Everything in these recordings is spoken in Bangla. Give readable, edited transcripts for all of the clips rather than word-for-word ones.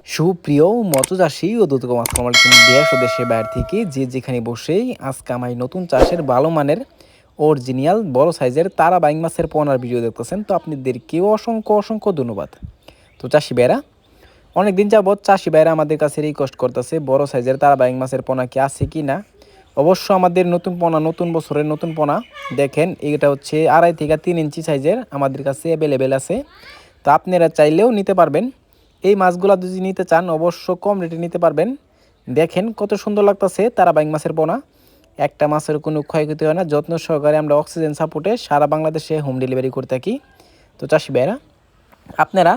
সুপ্রিয় মৎস্যচাষী ও দূতকম আসসালামু আলাইকুম দেশ ও দেশের বাইরে থেকে যে যেখানে বসেই আজকে আমি নতুন চাষের ভালো মানের অরিজিনাল বড় সাইজের তারা বাইং মাছের পোনার ভিডিও দেখতেছেন। তো আপনাদেরকেও অসংখ্য অসংখ্য ধন্যবাদ। তো চাষি ভাইরা অনেকদিন যাবৎ চাষি ভাইরা আমাদের কাছে রিকোয়েস্ট করতেছে বড় সাইজের তারা বাইং মাছের পোনা কি আছে কি না। অবশ্য আমাদের নতুন পোনা, নতুন বছরের নতুন পোনা দেখেন, এটা হচ্ছে 2.5 থেকে 3 ইঞ্চি সাইজের আমাদের কাছে অ্যাভেলেবেল আছে। তো আপনারা চাইলেও নিতে পারবেন। এই মাছগুলো যদি নিতে চান অবশ্য কম রেটে নিতে পারবেন। দেখেন কত সুন্দর লাগতেছে তারা বাইং মাছের পোনা। একটা মাছের কোনো ক্ষয়ক্ষতি হয় না, যত্ন সহকারে আমরা অক্সিজেন সাপোর্টে সারা বাংলাদেশে হোম ডেলিভারি করে থাকি। তো চাষি ভাইরা আপনারা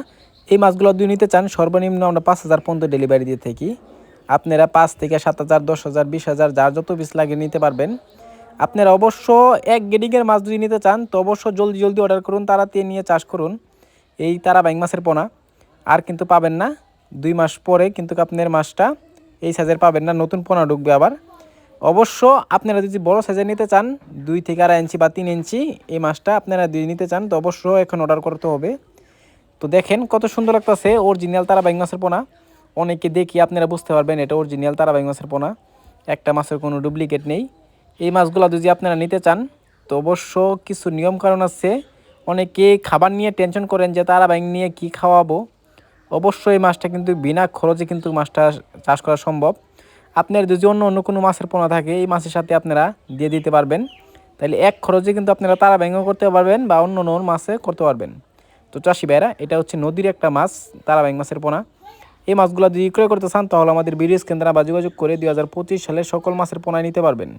এই মাছগুলো যদি নিতে চান সর্বনিম্ন আমরা 5,000 পর্যন্ত ডেলিভারি দিয়ে থাকি। আপনারা 5 থেকে 7,000, 10,000, 20,000 যার যত পিস লাগে নিতে পারবেন। আপনারা অবশ্য এক গ্রেডিংয়ের মাছ যদি নিতে চান তো অবশ্য জলদি জলদি অর্ডার করুন, তাড়াতাড়ি নিয়ে চাষ করুন এই তারা বাইং মাছের পোনা। আর কিন্তু পাবেন না 2 মাস পরে, কিন্তু আপনার মাছটা এই সাইজের পাবেন না, নতুন পোনা ঢুকবে আবার। অবশ্য আপনারা যদি বড় সাইজের নিতে চান 2 থেকে 2.5 ইঞ্চি বা 3 ইঞ্চি এই মাছটা আপনারা যদি নিতে চান তো অবশ্য এখন অর্ডার করতে হবে। তো দেখেন কত সুন্দর লাগতেছে অরিজিনাল তারা বাইং মাছের পোনা। অনেকে দেখি আপনারা বুঝতে পারবেন এটা অরিজিনাল তারা বাইং মাছের পোনা, একটা মাছের কোনো ডুপ্লিকেট নেই। এই মাছগুলো যদি আপনারা নিতে চান তো অবশ্য কিছু নিয়ম কারণ আছে। অনেকে খাবার নিয়ে টেনশন করেন যে তারা বাইং নিয়ে কি খাওয়াবো। অবশ্যই এই মাছটা কিন্তু বিনা খরচে কিন্তু মাছটা চাষ করা সম্ভব। আপনার যদি অন্য অন্য কোনো মাছের পোনা থাকে এই মাছের সাথে আপনারা দিয়ে দিতে পারবেন, তাহলে এক খরচে কিন্তু আপনারা তারা বাইংও করতে পারবেন বা অন্য অন্য মাছে করতে পারবেন। তো চাষি ভাইরা এটা হচ্ছে নদীর একটা মাছ, তারা বাইং মাছের পোনা। এই মাছগুলো যদি ক্রয় করতে চান তাহলে আমাদের বিডিএস কেন্দ্রে বা যোগাযোগ করে 2025 সালে সকল মাছের পোনা নিতে পারবেন।